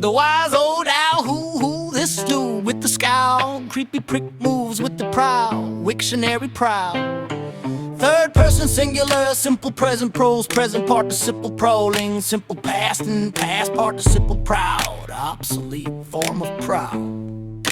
The wise old owl who this stew with the scowl. Creepy prick moves with the prowl, Wiktionary proud. Third person singular, simple present pros, present participle proling, simple past and past participle proud, obsolete form of proud.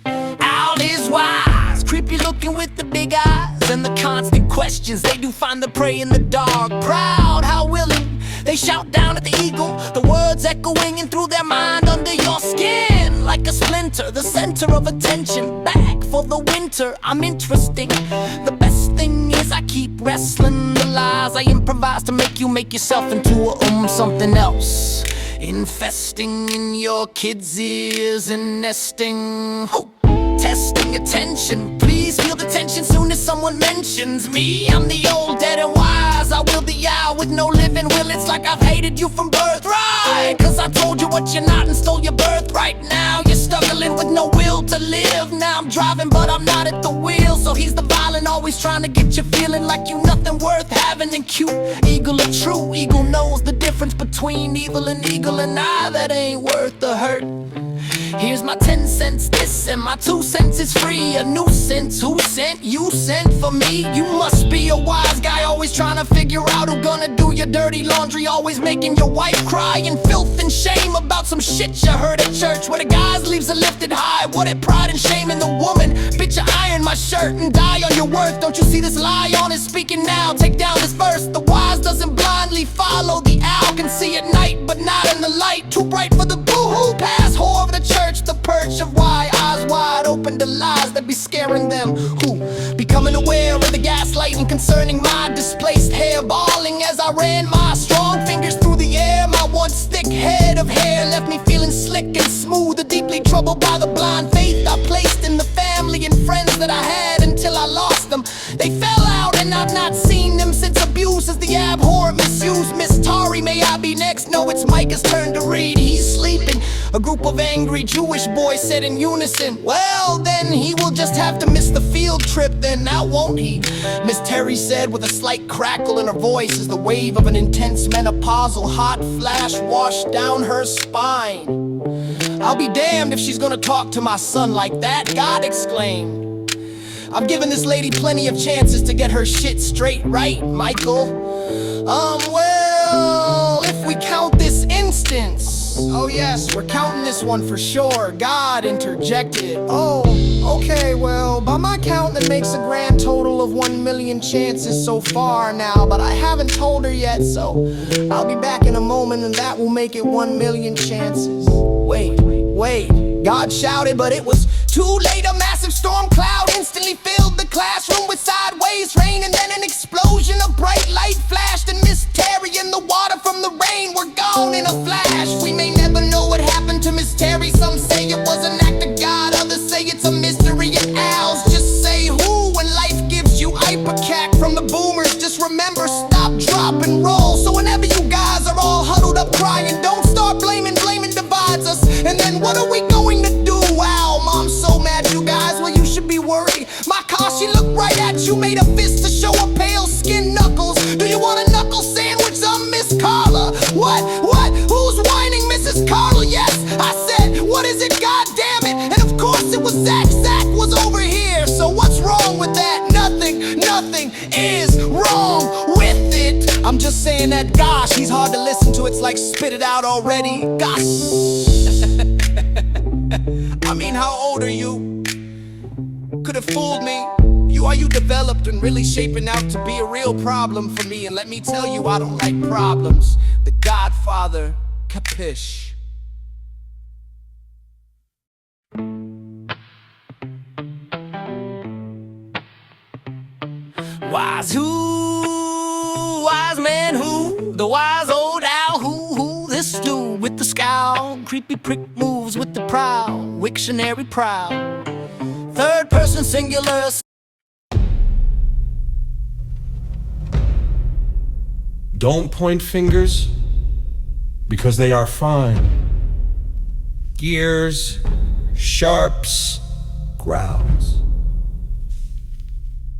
Owl is wise, creepy looking with the big eyes and the constant questions. They do find the prey in the dark. Proud, how willing they shout down at the eagle, the words echoing in through their mind under your skin like a splinter, the center of attention. Back for the winter, I'm interesting. The best thing is I keep wrestling the lies I improvise to make you make yourself into a something else, infesting in your kids' ears and nesting. Testing attention, please feel the tension soon as someone mentions me. I'm the old, dead and wise. I will the owl with no living will. It's like I've hated you from birth, right? Cause I told you what you're not and stole your birth. Right now you're struggling with no will to live. Now I'm driving but I'm not at the wheel. So he's the violent, always trying to get you feeling like you nothing worth having. And cute, eagle a true eagle knows the difference between evil and eagle. And that ain't worth the hurt. Here's my 10 cents, this and my 2 cents is free. A nuisance, who sent you sent for me? You must be a wise guy, always trying to figure out who's gonna do your dirty laundry. Always making your wife cry in filth and shame about some shit you heard at church, where the guys leaves are lifted high. What at pride and shame in the woman? Bitch, I iron my shirt and die on your worth. Don't you see this lie on is speaking now? Take down this verse. The wise doesn't blindly follow. The owl can see at night but not in the light. Too bright for the boo-hoo pass whore of the church. The perch of why, eyes wide open to lies that be scaring them, who becoming aware of the gaslighting concerning my displaced hair, balling as I ran my strong fingers through the air. My once thick head of hair left me feeling slick and smooth, deeply troubled by the blind faith I placed in the family and friends that I had until I lost them. They fell out and I've not seen them since. Abuse is the abhorrent misuse. Miss Tari, may I be next? No, it's Micah's turn to read. He's sleeping. A group of angry Jewish boys said in unison, well then he will just have to miss the field trip then, now won't he? Miss Terry said with a slight crackle in her voice as the wave of an intense menopausal hot flash washed down her spine. I'll be damned if she's gonna talk to my son like that, God exclaimed. I've given this lady plenty of chances to get her shit straight, right, Michael? Well, if we count this instance. Oh yes, we're counting this one for sure, God interjected. Oh, okay, well, by my count that makes a grand total of 1 million chances so far now. But I haven't told her yet, so I'll be back in a moment and that will make it 1 million chances. Wait, God shouted, but it was too late. A massive storm cloud instantly filled the classroom with sideways rain, and then an explosion of bright light flashed, and Miss Terry and the water from the rain were gone in a flash. We may never know what happened to Miss Terry. Some say it was an act of God, others say it's a mystery. And owls just say who when life gives you ipecac from the boomers. Just remember, stop, drop, and roll. So whenever you guys are all huddled up crying, don't start blaming divides us. And then what are we going to do? Wow, Mom's so mad, you guys. Well, you should be worried. My car, she looked right at you, made a fist to show her pale skin knuckles. Do you want a knuckle sandwich? I'm Miss Carla. What? Who's whining, Mrs. Carla? Yes, I said, what is it? God damn it. And of course it was Zach. Zach was over here. So what's wrong with that? Nothing is wrong with it. I'm just saying that, gosh, he's hard to listen to. It's like spit it out already. Gosh. I mean, how old are you? Could have fooled me. Are you developed and really shaping out to be a real problem for me? And let me tell you, I don't like problems. The Godfather, capiche? Wise who? Wise man who? The wise old owl who this stew with the scowl. Creepy prick moves with the prowl, Wiktionary proud. Third person singular. Don't point fingers, because they are fine. Gears, sharps, growls.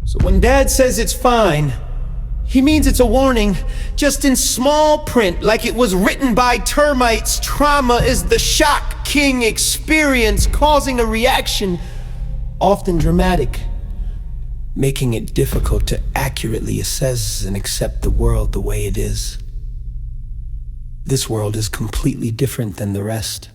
So when Dad says it's fine, He means it's a warning, just in small print, like it was written by termites. Trauma is the shock king experience, causing a reaction, often dramatic, making it difficult to accurately assess and accept the world the way it is. This world is completely different than the rest.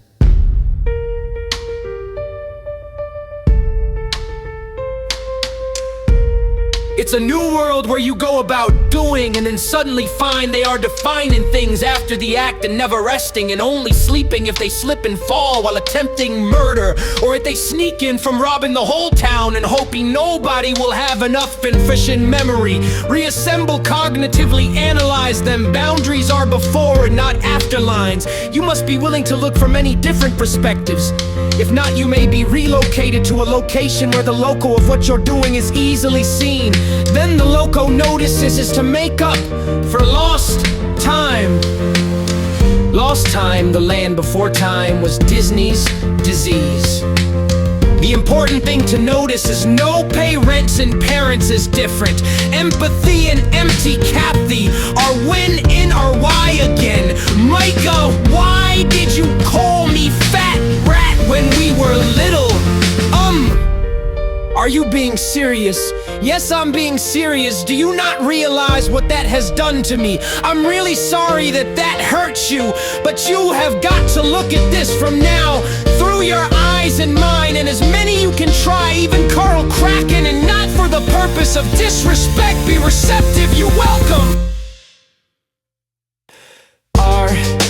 It's a new world where you go about doing and then suddenly find they are defining things after the act and never resting and only sleeping if they slip and fall while attempting murder, or if they sneak in from robbing the whole town and hoping nobody will have enough and fresh in memory. Reassemble cognitively, analyze them. Boundaries are before and not after lines. You must be willing to look from many different perspectives. If not, you may be relocated to a location where the loco of what you're doing is easily seen. Then the loco notices is to make up for lost time. Lost time, the land before time, was Disney's disease. The important thing to notice is no pay rents and parents is different. Empathy and empty Kathy are when in or why again. Micah, why did you call me fat rat when we were little? Are you being serious? Yes, I'm being serious. Do you not realize what that has done to me? I'm really sorry that that hurts you, but you have got to look at this from now through your eyes and mine, and as many you can try, even Carl Kraken, and not for the purpose of disrespect. Be receptive, you welcome. R-E-S-P-E-C-T,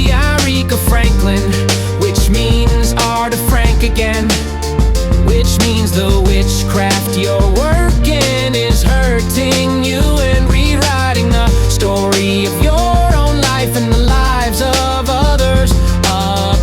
Aretha Franklin, which means R to Frank again, which means the witchcraft you're working is hurting you and rewriting the story of your own life and the lives of others.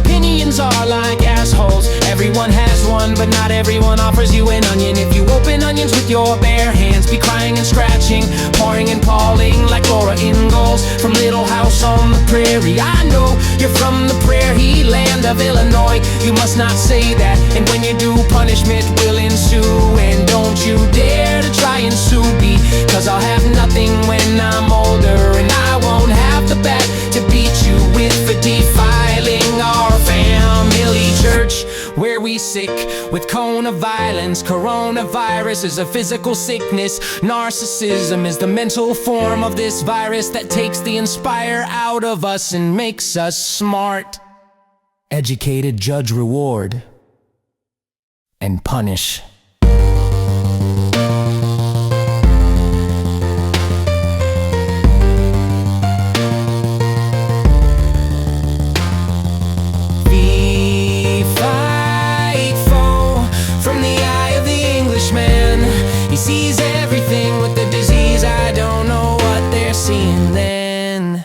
Opinions are like assholes. Everyone has one, but not everyone offers you an onion. If you open onions with your bare hands, be crying and scratching, pouring and palling like Laura Ingalls from Little House on the Prairie. I know you're from the prairie land of Illinois. You must not say that, and when you do, punishment will ensue. And don't you dare to try and sue me, cause I'll have nothing when I'm older, and I won't have the bat to beat you with for defiling our family church, where we sick with cone of violence. Coronavirus is a physical sickness. Narcissism is the mental form of this virus that takes the inspire out of us and makes us smart. Educated, judge, reward, and punish. He sees everything with the disease. I don't know what they're seeing then.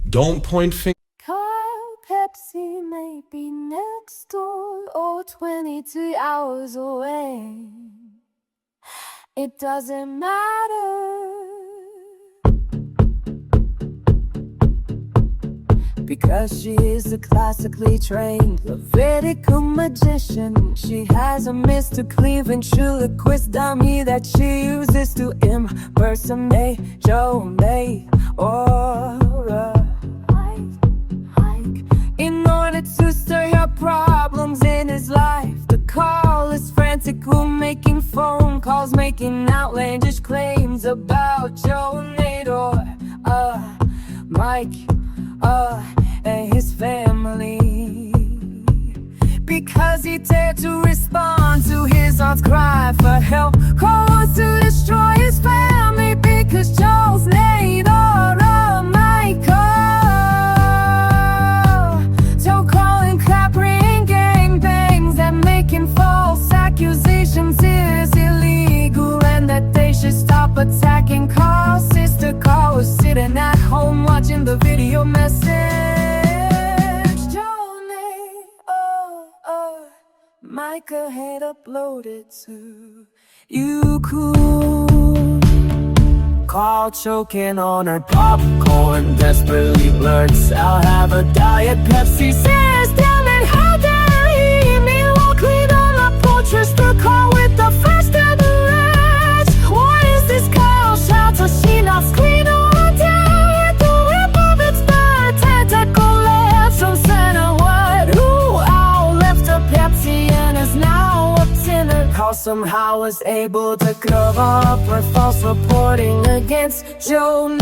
Don't point fingers. Carl Pepsi may be next door or 22 hours away. It doesn't matter, because she is a classically trained Levitical magician. She has a Mr. Cleve ventriloquist dummy that she uses to impersonate Joe May or Ike in order to stir her problems in his life. The call is frantic, making phone calls, making outlandish claims about Joe Nate or Mike and his family, because he dared to respond to his aunt's cry for help, calls to destroy his family because Joe's Nate or Michael. Joe calling, clapping, gangbangs, and making false accusations is illegal, and that they should stop attacking Carl's sister. Carl was sitting at home watching the video message. Johnny, Micah had uploaded to YouTube. Carl choking on her popcorn, desperately blurts, "I'll have a Diet Pepsi." Says, "Damn it, Paul somehow was able to cover up her false reporting against Jonah.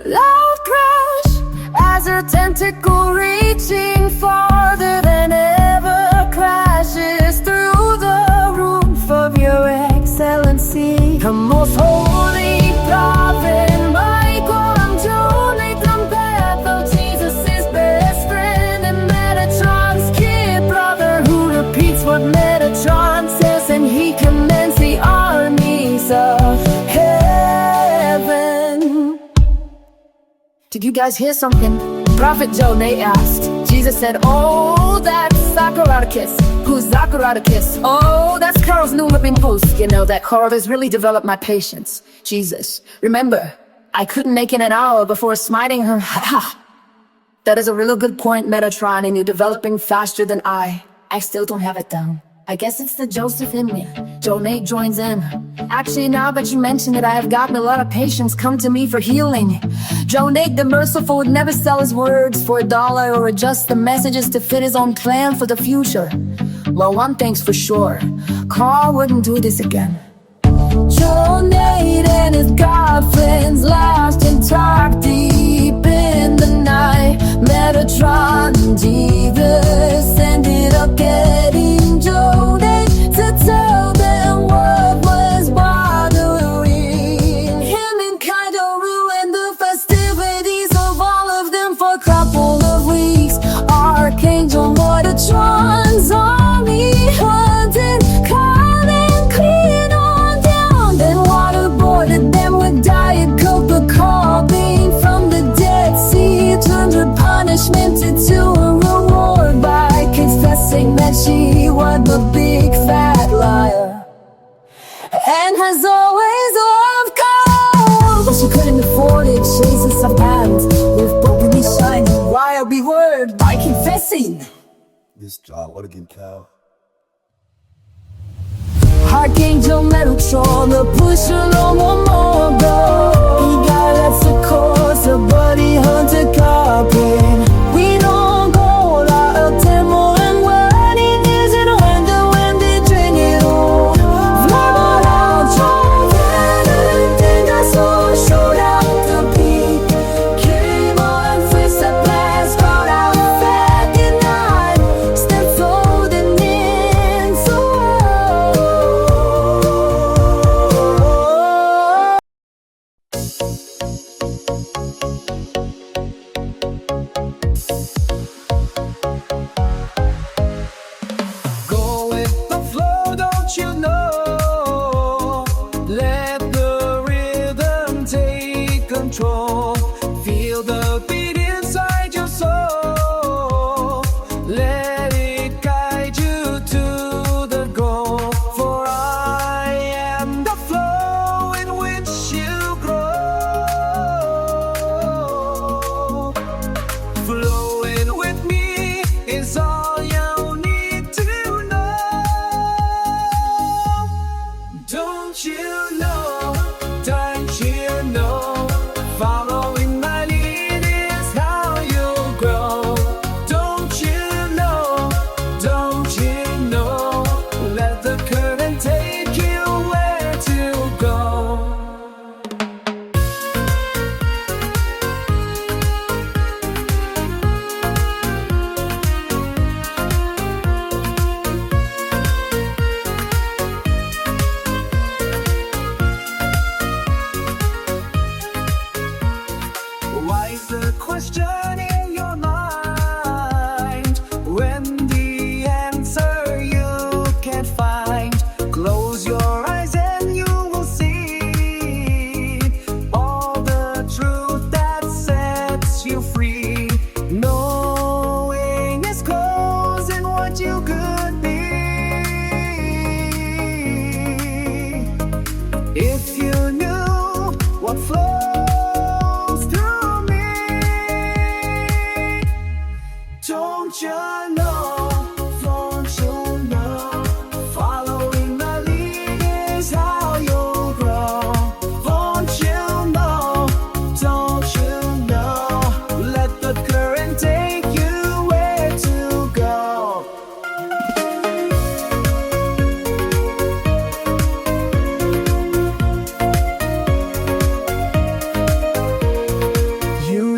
Loud crash as her tentacle reaching farther than ever crashes through the roof of your excellency. The most holy prophet Michael, I'm Jonathan Path of Jesus' best friend and Metatron's kid brother, who repeats what Metatron says, and he commands the armies of heaven. Did you guys hear something? Prophet Jonah asked. Jesus said, oh, that's Zacharodicus. Who's Zacharodicus? Oh, that's Carl's new living post. You know, that Carl has really developed my patience. Jesus, remember, I couldn't make it an hour before smiting her. That is a really good point, Metatron, and you're developing faster than I. I still don't have it down. I guess it's the Joseph in me. Jonah joins in. Actually, now that you mention it, I have gotten a lot of patients come to me for healing. Jonah the merciful would never sell his words for $1 or adjust the messages to fit his own plan for the future. Well, one thing's for sure, Carl wouldn't do this again. Jonah and his God friends laughed and talked deep in the night. Metatron and Jesus ended up getting Jonah to tell them what was bothering him, and kinda ruined the festivities of all of them for a couple of weeks. Archangel Metatron's army hunted, calling clean on down, then waterboarded them with Diet Coke. But Carl, being from the Dead Sea, turned her punishment into a reward by confessing that she was a big fat liar and has always loved God. But she couldn't afford it, Jesus of hands with broken shines. Why are we word by confessing? This job, what a good cow. Archangel Metatron, the pusher, no more go. He got lots of course, a buddy hunter copy.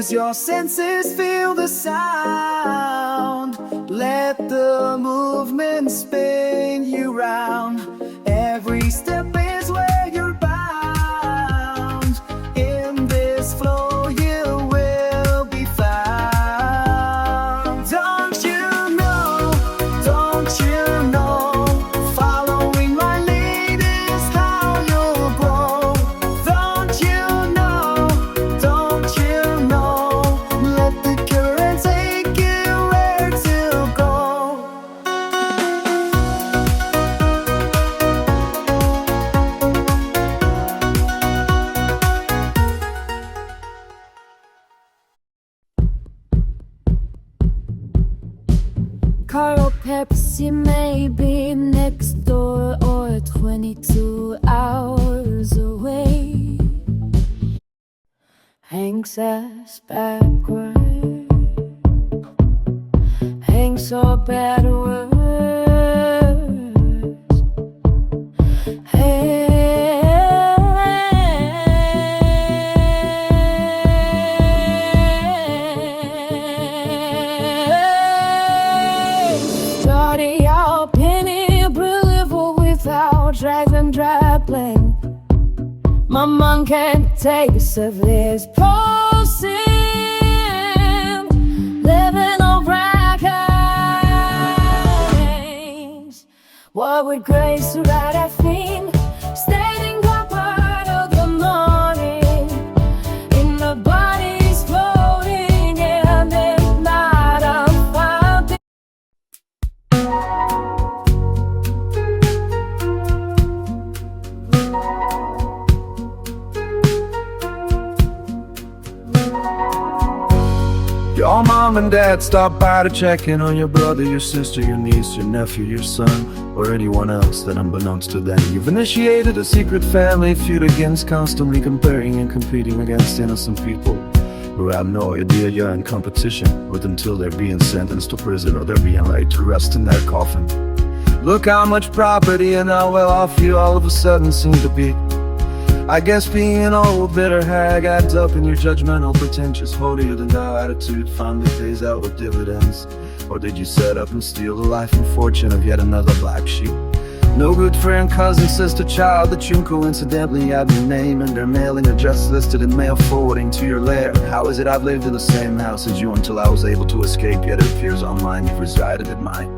Use your senses, feel the sound. Let the movement spin you round. Every step is where you're bound. In this flow you will be found. Don't you know, following my lead is how you'll grow. Don't you know, let the current take you where to go. Carl Pepsi may be next door or 22 hours away. Hank's ass backward. Hank's all bad words. Shorty, I'll penny believer without driving grappling. My mom can't take us of this posing. Living on brackets. What would grace write a theme? Standing up part of the morning. In the body's floating and it's not a fountain. Your mom and dad stop by to check in on your brother, your sister, your niece, your nephew, your son, or anyone else that unbeknownst to them you've initiated a secret family feud against, constantly comparing and competing against innocent people who have no idea you're in competition with until they're being sentenced to prison or they're being laid to rest in their coffin. Look how much property and how well off you all of a sudden seem to be. I guess being an old bitter hag adds up in your judgmental, pretentious, holier-than-thou attitude finally pays out with dividends. Or did you set up and steal the life and fortune of yet another black sheep? No good friend, cousin, sister, child that you coincidentally have your name and their mailing address listed in mail forwarding to your lair. How is it I've lived in the same house as you until I was able to escape, yet it appears online you've resided in mine?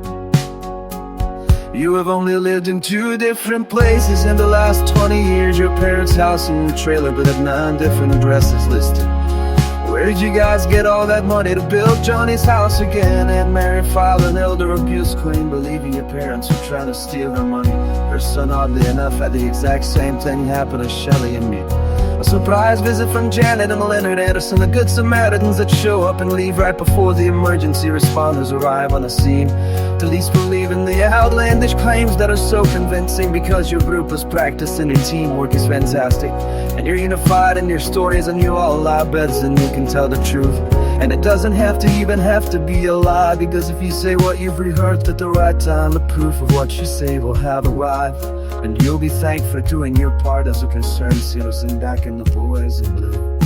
You have only lived in 2 different places in the last 20 years. Your parents' house and your trailer, but have 9 different addresses listed. Where did you guys get all that money to build Johnny's house again? Aunt Mary filed an elder abuse claim, believing your parents were trying to steal her money. Her son, oddly enough, had the exact same thing happen to Shelley and me. A surprise visit from Janet and Leonard Anderson, the good Samaritans that show up and leave right before the emergency responders arrive on the scene. To least believe in the outlandish claims that are so convincing, because your group was practicing and teamwork is fantastic. And you're unified in your stories and you all lie better than you can tell the truth. And it doesn't have to be a lie, because if you say what you've rehearsed at the right time, the proof of what you say will have arrived. And you'll be thanked for doing your part as a concerned citizen back in the boys in blue.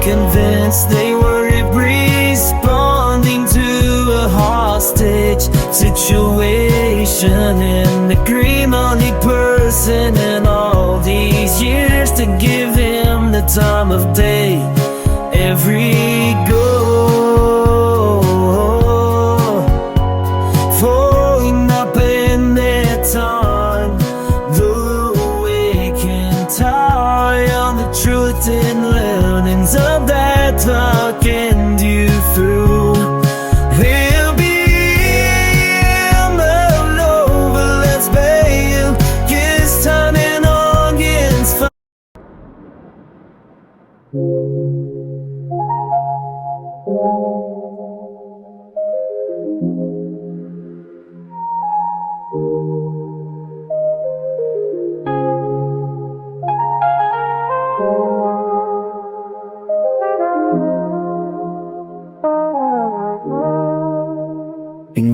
Convinced they were responding to a hostage situation, and agree only person in all these years to give him the time of day. Every go falling up in their time, the waking tie on the truth and learnings of that talk and you In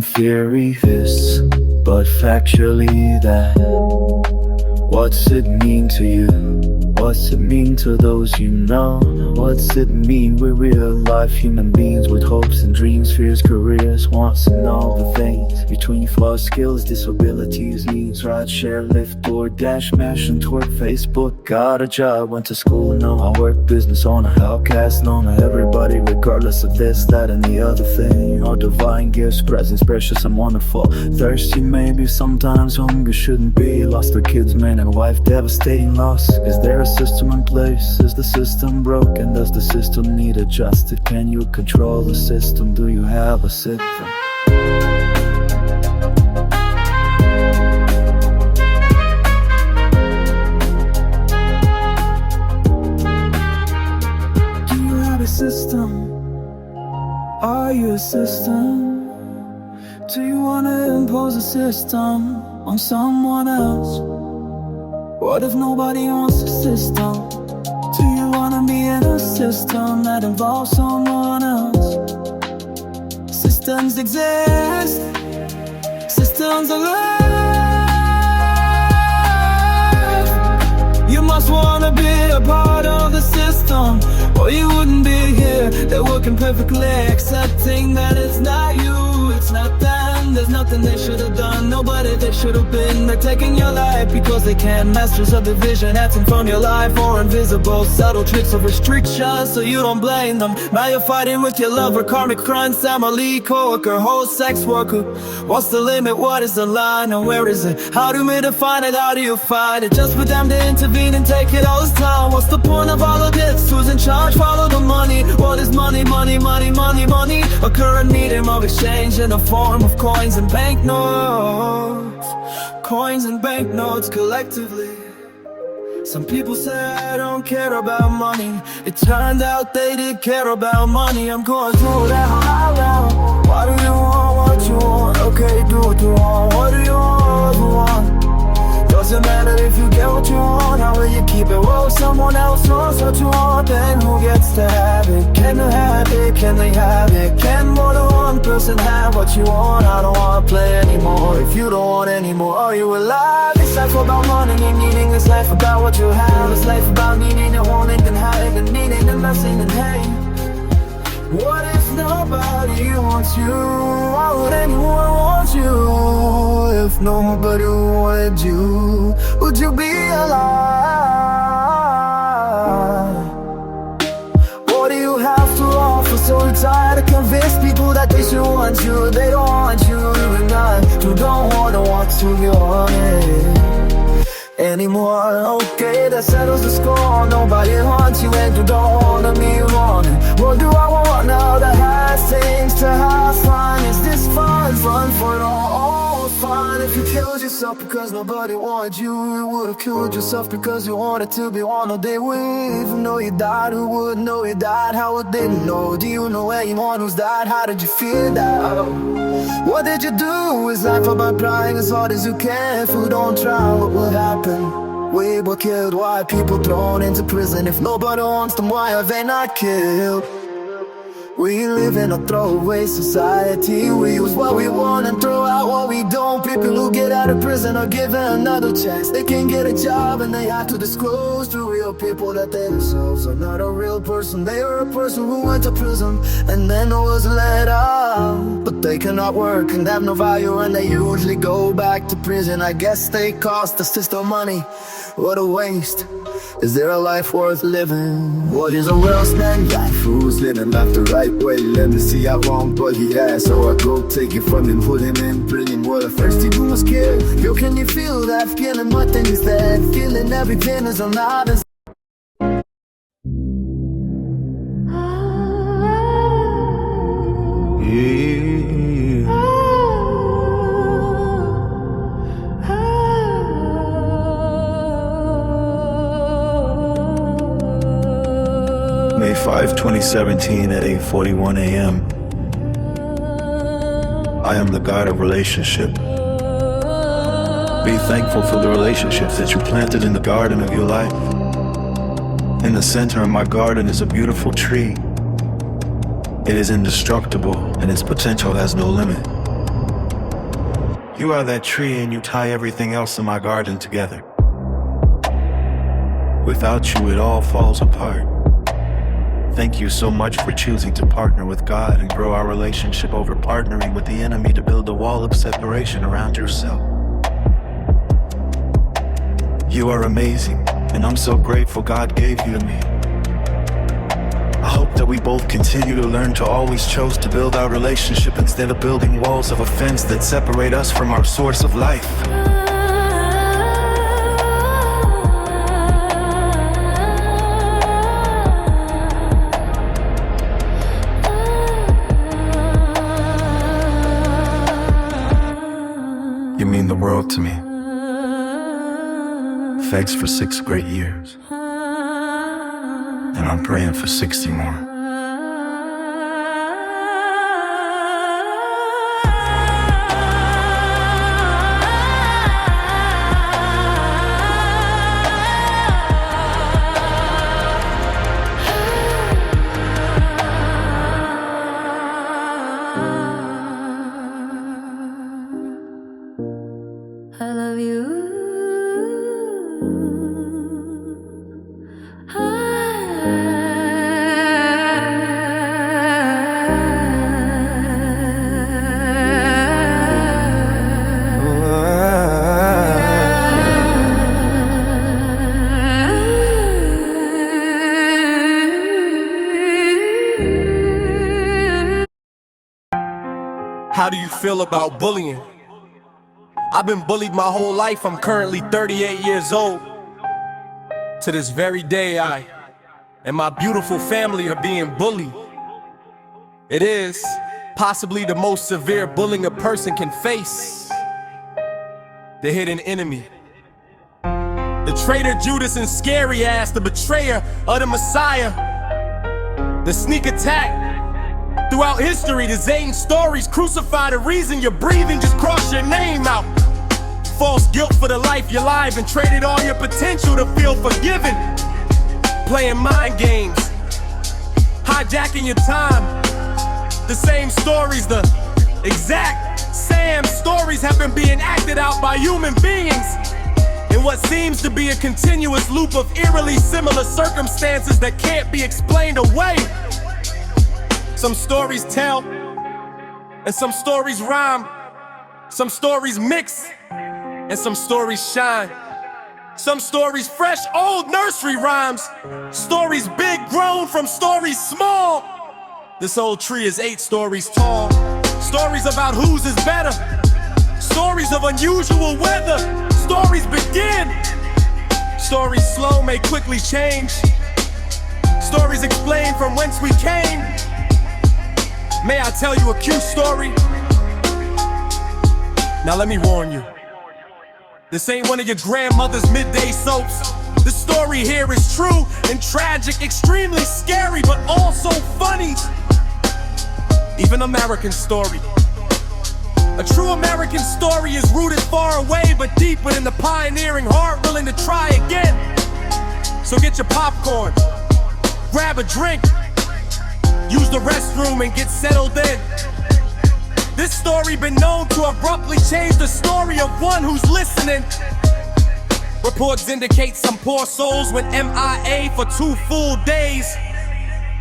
theory this, but factually that. What's it mean to you? What's it mean to those you know? What's it mean? We're real life human beings with hopes and dreams, fears, careers, wants and all the things between flaws, skills, disabilities, needs. Ride, share, lift, door, dash, mash and twerk. Facebook, got a job, went to school, know I work. Business owner, outcast, known to everybody regardless of this, that and the other thing. All divine gifts, presents, precious and wonderful. Thirsty maybe, sometimes hunger shouldn't be. Lost their kids, man and wife, devastating loss. Is there a system in place? Is the system broken? Does the system need adjusted? Can you control the system? Do you have a system? Do you have a system? Are you a system? Do you wanna impose a system on someone else? What if nobody wants a system? Do you wanna be in a system that involves someone else? Systems exist, systems are life. You must wanna be a part of the system, or you wouldn't be here. They're working perfectly, accepting that it's not you, it's not them. There's nothing they should have done, nobody they should have been. They're taking your life because they can. Masters of the vision, acting from your life or invisible. Subtle tricks of restriction, so you don't blame them. Now you're fighting with your lover, karmic crime, family, co-worker, whole sex worker. What's the limit, what is the line, and where is it? How do we define it, how do you find it? Just for them to intervene and take it all this time. What's the point of all of this? Who's in charge? Follow the money. What is money, money, money, money, money? A current medium of exchange in the form of coins and banknotes. Coins and banknotes collectively. Some people say I don't care about money. It turned out they did care about money. I'm going through that around. Why do you want what you want? Okay, do what you want. What do you want? Doesn't matter if you get what you want. How will you keep it? Well, someone else wants what you want, then who gets to have it? Can they have it? Can they have it? Can more than one person have what you want? I don't wanna play anymore. If you don't want anymore, are you alive? This life about money and needing. This life about what you have. This life about needing and wanting and having and needing and messing and hate. What if nobody wants you? Why would anyone want you? If nobody wanted you, would you be alive? What do you have to offer? So you're tired to convince people that they should want you. They don't want you, even I who don't want to be on it anymore. Okay, that settles the score. Nobody wants you and you don't wanna be wanted. What do I want now that has things to have fun? Is this fun? Fun for it all fun. If you killed yourself because nobody wanted you, you would've killed yourself because you wanted to be wanted. They would even know you died. Who would know you died? How would they know? Do you know anyone who's died? How did you feel that? What did you do? Is life about trying as hard as you can? If you don't try, what will happen? We were killed, why are people thrown into prison? If nobody wants them, why are they not killed? We live in a throwaway society. We use what we want and throw out what we don't. People who get out of prison are given another chance. They can get a job and they have to disclose to real people that they themselves are not a real person. They are a person who went to prison and then was let out. But they cannot work and have no value, and they usually go back to prison. I guess they cost the system money. What a waste. Is there a life worth living? What is a well-spent life? Who's living life the right way? Let me see how wrong but he has. So I go take it from him, put him in prison. What a thirsty do must kill. Yo, can you feel that feeling? What thing is that? Feeling everything is on others. 5/2017 at 8:41 a.m. I am the God of relationship. Be thankful for the relationships that you planted in the garden of your life. In the center of my garden is a beautiful tree. It is indestructible and its potential has no limit. You are that tree and you tie everything else in my garden together. Without you, it all falls apart. Thank you so much for choosing to partner with God and grow our relationship over partnering with the enemy to build a wall of separation around yourself. You are amazing, and I'm so grateful God gave you to me. I hope that we both continue to learn to always choose to build our relationship instead of building walls of offense that separate us from our source of life. You mean the world to me. Thanks for 6 great years. And I'm praying for 60 more. I love you. How do you feel about bullying? I've been bullied my whole life. I'm currently 38 years old. To this very day, I and my beautiful family are being bullied. It is possibly the most severe bullying a person can face. The hidden enemy. The traitor Judas and scary ass, the betrayer of the Messiah. The sneak attack. Throughout history, the Zane stories crucify the reason you're breathing, just cross your name out. False guilt for the life you're alive and traded all your potential to feel forgiven. Playing mind games, hijacking your time. The same stories, the exact same stories have been being acted out by human beings in what seems to be a continuous loop of eerily similar circumstances that can't be explained away. Some stories tell, and some stories rhyme. Some stories mix, and some stories shine. Some stories fresh, old nursery rhymes. Stories big grown from stories small. This old tree is 8 stories tall. Stories about whose is better. Stories of unusual weather. Stories begin. Stories slow may quickly change. Stories explain from whence we came. May I tell you a cute story? Now let me warn you. This ain't one of your grandmother's midday soaps. The story here is true and tragic, extremely scary, but also funny. Even American story. A true American story is rooted far away, but deep within the pioneering heart, willing to try again. So get your popcorn, grab a drink, use the restroom and get settled in. This story been known to abruptly change the story of one who's listening. Reports indicate some poor souls went MIA for 2 full days.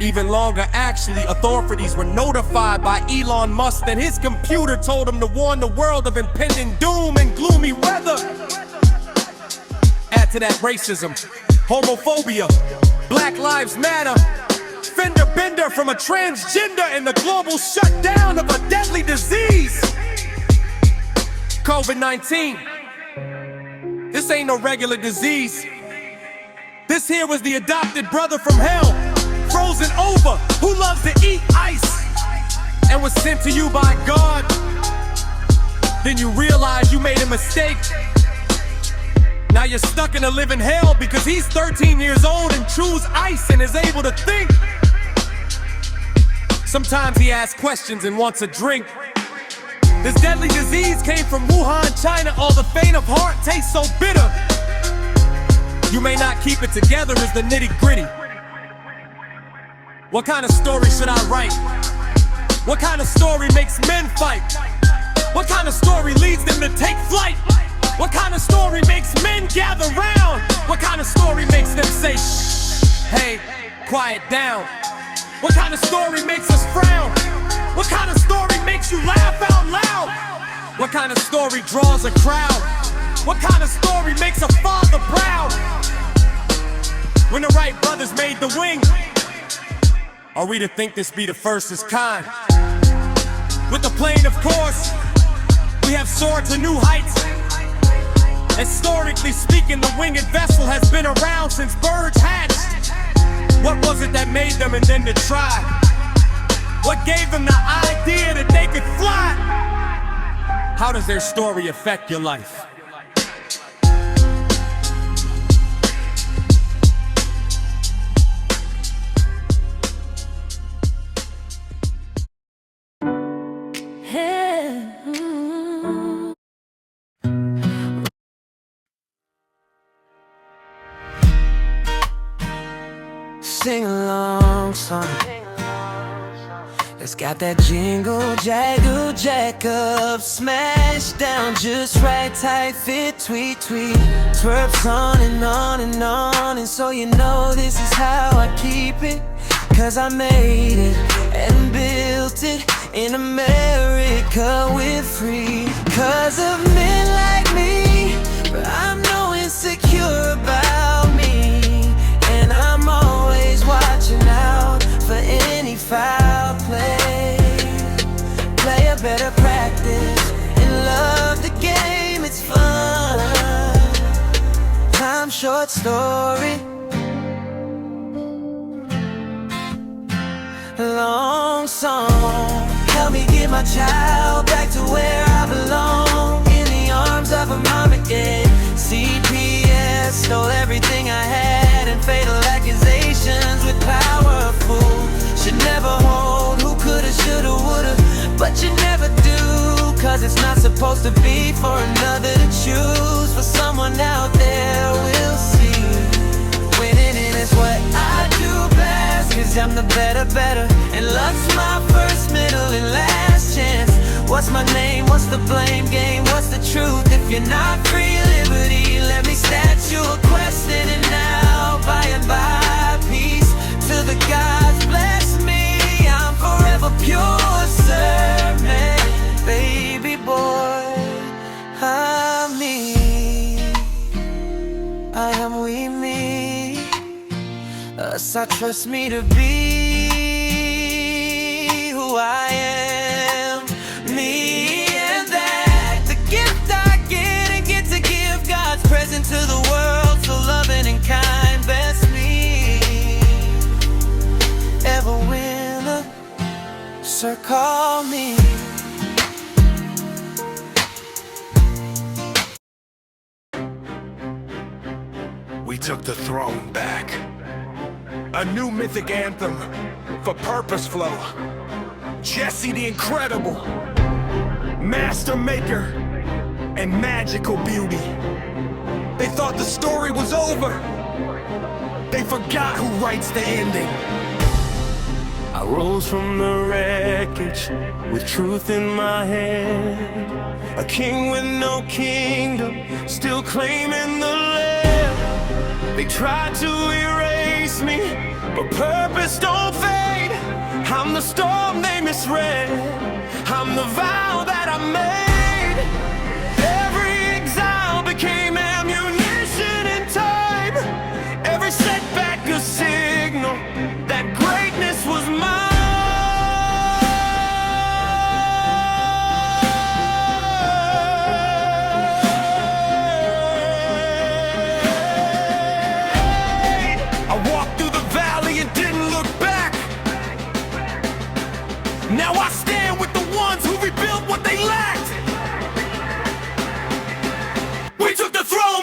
Even longer actually, authorities were notified by Elon Musk that his computer told him to warn the world of impending doom and gloomy weather. Add to that racism, homophobia, Black Lives Matter, fender bender from a transgender, and the global shutdown of a deadly disease. COVID-19. This ain't no regular disease. This here was the adopted brother from hell, frozen over, who loves to eat ice, and was sent to you by God. Then you realize you made a mistake. Now you're stuck in a living hell because he's 13 years old and chews ice and is able to think. Sometimes he asks questions and wants a drink. This deadly disease came from Wuhan, China. All the faint of heart tastes so bitter. You may not keep it together is the nitty-gritty. What kind of story should I write? What kind of story makes men fight? What kind of story leads them to take flight? What kind of story makes men gather round? What kind of story makes them say, shh, hey, quiet down? What kind of story makes us frown? What kind of story makes you laugh out loud? What kind of story draws a crowd? What kind of story makes a father proud? When the Wright brothers made the wing, are we to think this be the first of its kind? With the plane, of course, we have soared to new heights. Historically speaking, the winged vessel has been around since birds hatched. What was it that made them intend to try? What gave them the idea that they could fly? How does their story affect your life? Sing along song. It's got that jingle, jaggle, jack up, smash down, just right, tight fit, tweet, tweet. Twerps on and on and on, and so you know this is how I keep it. Cause I made it and built it in America with free. Cause of men like me, but I'm no insecure about me. And I'm always watching out for any foul play. Play a better practice and love the game, it's fun. Time short story, long song. Help me get my child back to where I belong, in the arms of a mom again. CPS stole everything I had, and fatal accusations with powerful should never hold. Who coulda, shoulda, woulda, but you never do. Cause it's not supposed to be for another to choose. For someone out there will see. Winning it is what I do best, cause I'm the better. And luck's my first, middle, and last chance. What's my name? What's the blame game? What's the truth? If you're not free, liberty, let me statue a question. And now, by and by, peace to the gods, bless me. I'm forever pure sermon, baby boy, I'm me. I am we, me. Us, I trust me to be who I am, me, and that the gift I get and get to give God's present to the world, so loving and kind, best me. Ever winner, sir, call me. We took the throne back. A new mythic anthem for purpose flow. Jesse the Incredible, master maker, and magical beauty. They thought the story was over. They forgot who writes the ending. I rose from the wreckage with truth in my hand. A king with no kingdom, still claiming the land. They tried to erase me, but purpose don't fade. I'm the storm they misread. I'm the vow that I made. Every exile became ammunition in time. Every setback a signal that greatness was mine. I walked through the valley and didn't look back. Now I stand with the ones who rebuilt what they lacked. We took the throne.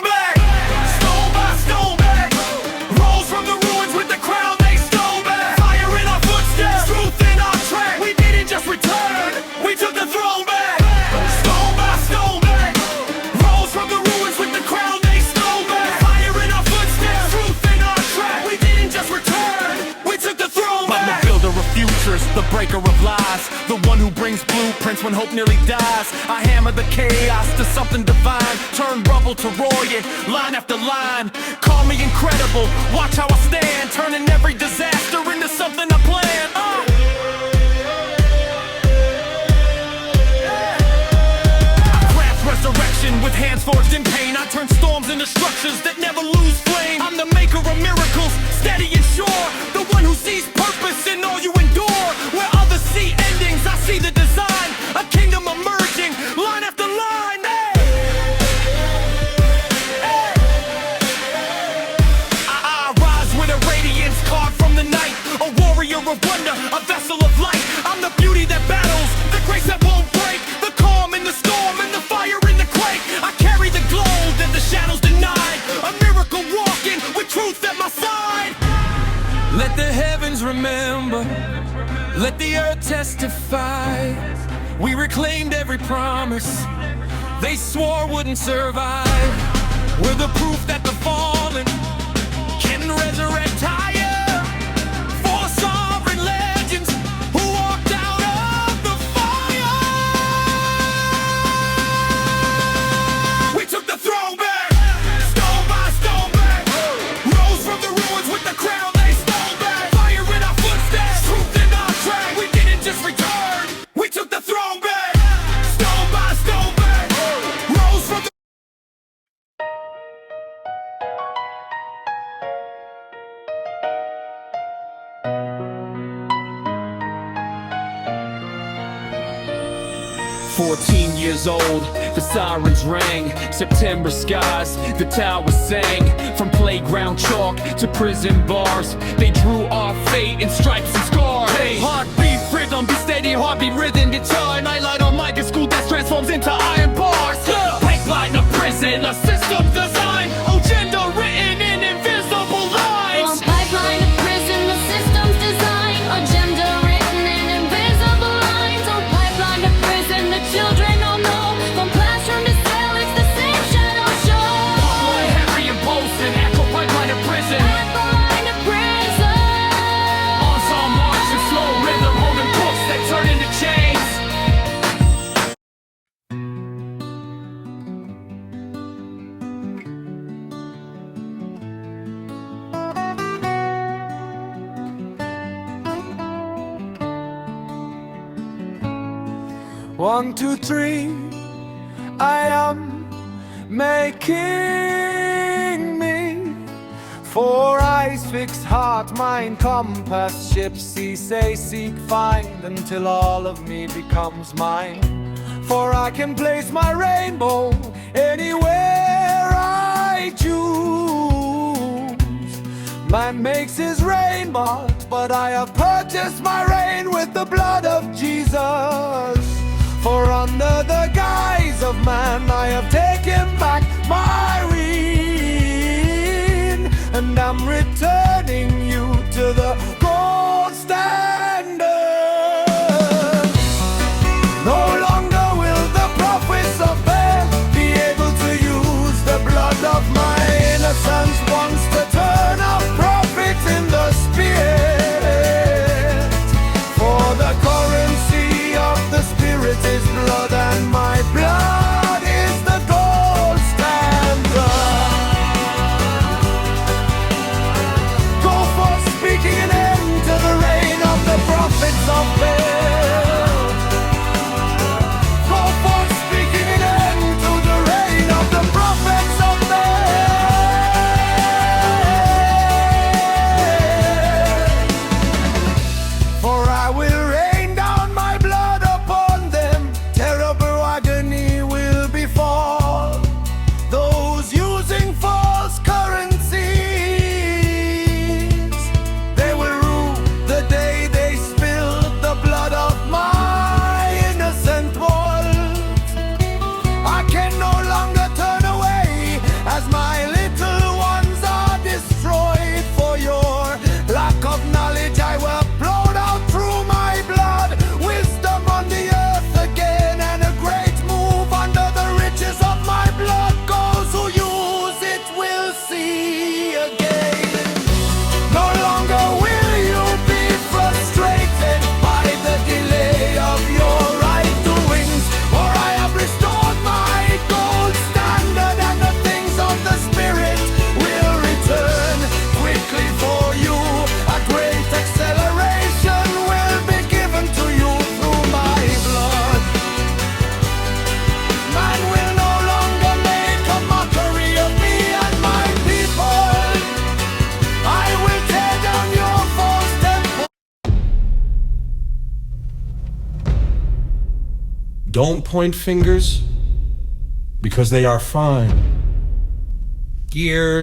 breaker of lies, the one who brings blueprints when hope nearly dies. I hammer the chaos to something divine, turn rubble to royal, line after line. Call me incredible, watch how I stand, turning every disaster into something I plan. Resurrection with hands forged in pain. I turn storms into structures that never lose flame. I'm the maker of miracles, steady and sure, the one who sees purpose in all you endure. Where others see endings, I see the design, a kingdom emerging, line after line. I rise with a radiance carved from the night, a warrior of wonder, a vessel of light. I'm the beauty that battles, the grace that won't break, the calm in the storm and the fire in the quake. I carry the glow that the shadows denied, a miracle walking with truth at my side. Let the heavens remember, let the earth testify. We reclaimed every promise they swore wouldn't survive. We're the proof that the fallen can resurrect higher. Four sovereign legends who walked out of the fire. We took the throne back, stone by stone back. Rose from the ruins with the crown they stole back. Fire in our footsteps, truth in our track. We didn't just return, we took the throne back, stone by stone back. Rose from the 14 years old, the sirens rang. September skies, the towers sang. From playground chalk to prison bars, they drew our fate in stripes and scars. Hey, heartbeat rhythm, be steady, heartbeat rhythm, guitar and nightlight on mic and school that transforms into iron bars. Pipeline of prison, a system design, oh gender written in invisible lines. Pipeline of prison, the system's design, agenda written in invisible lines. On pipeline of prison, the children all know. From classroom to cell, it's the same shadow show. Boy, Harry and Bolson, echo pipeline of prison. Pipeline of prison. Ensemble march and slow rhythm, holding books that turn into chains. One, two, three, I am making me. Four eyes, fixed heart, mind, compass, ship, see, say, seek, find, until all of me becomes mine. For I can place my rainbow anywhere I choose. Man makes his rain marked, but I have purchased my rain with the blood of Jesus. For under the guise of man I have taken back my reign, and I'm returning you to the gold standard. No longer will the prophets of Baal be able to use the blood of my innocence once to turn up prophets in the spirit. For the currency of the spirit is blood, and my blood is the gold standard. Don't point fingers because they are fine. Gears.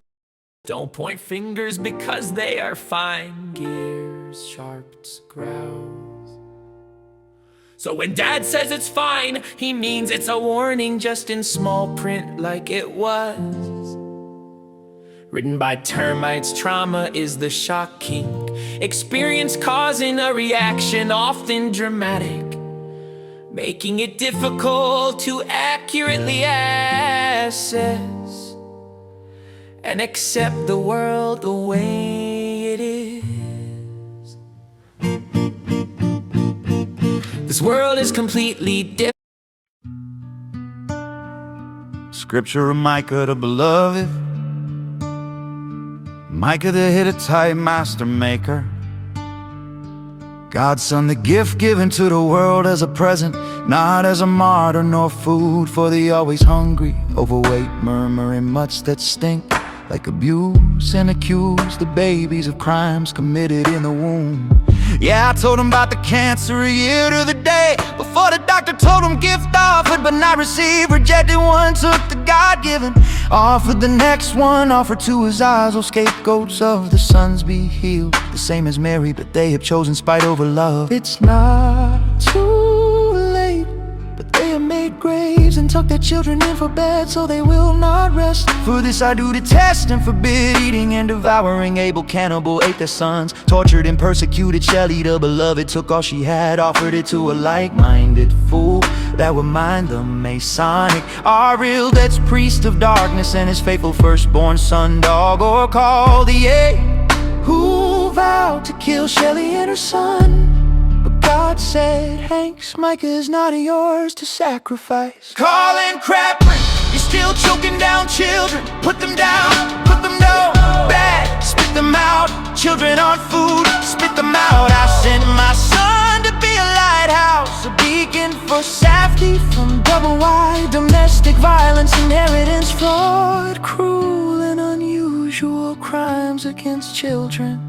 Don't point fingers because they are fine gears, sharps, growls. So when Dad says it's fine, he means it's a warning, just in small print like it was. Written by termites, trauma is the shocking experience, causing a reaction often dramatic, making it difficult to accurately assess and accept the world the way it is. This world is completely different. Scripture of Micah the beloved, Micah the Hittite master maker, God's son, the gift given to the world as a present, not as a martyr nor food for the always hungry, overweight, murmuring much that stink like abuse, and accuse the babies of crimes committed in the womb. Yeah, I told him about the cancer a year to the day before the doctor told him gift offered but not received, rejected one, took the God-given, offered the next one, offered to his eyes, oh scapegoats of the sons be healed, the same as Mary, but they have chosen spite over love. It's not too late, but they have made graves and tucked their children in for bed so they will not rest. For this I do detest and forbid eating and devouring. Abel cannibal ate their sons, tortured and persecuted. Shelley the beloved took all she had, offered it to a like-minded fool that would mind the Masonic. Ariel, that's priest of darkness, and his faithful firstborn son, dog or call the A, who vowed to kill Shelley and her son. God said, Hanks, Micah is not yours to sacrifice. Colin Crapper, you're still choking down children. Put them down, bad, spit them out. Children aren't food, spit them out. I sent my son to be a lighthouse, a beacon for safety from double wide domestic violence, inheritance fraud, cruel and unusual crimes against children.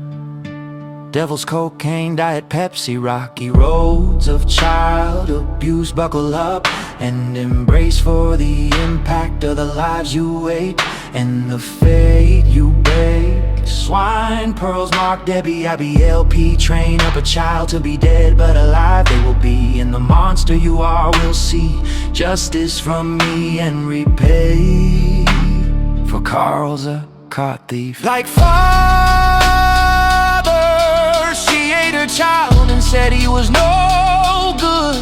Devil's cocaine, diet Pepsi, rocky roads of child abuse. Buckle up and embrace for the impact of the lives you ate and the fate you break. Swine, pearls, Mark, Debbie, IBLP. Train up a child to be dead but alive they will be, and the monster you are will see justice from me and repay. For Carl's a caught thief. Like she ate her child and said he was no good.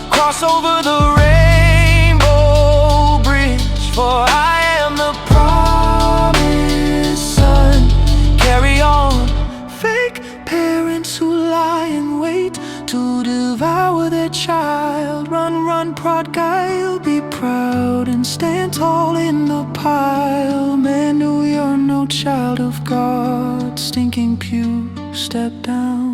Cross over the rainbow bridge, for I am the promised son. Carry on. Fake parents who lie in wait to devour their child. Run, run, prod guile, be proud and stand tall in the pile. Man, no, you're no child of God. Stinking pew, step down.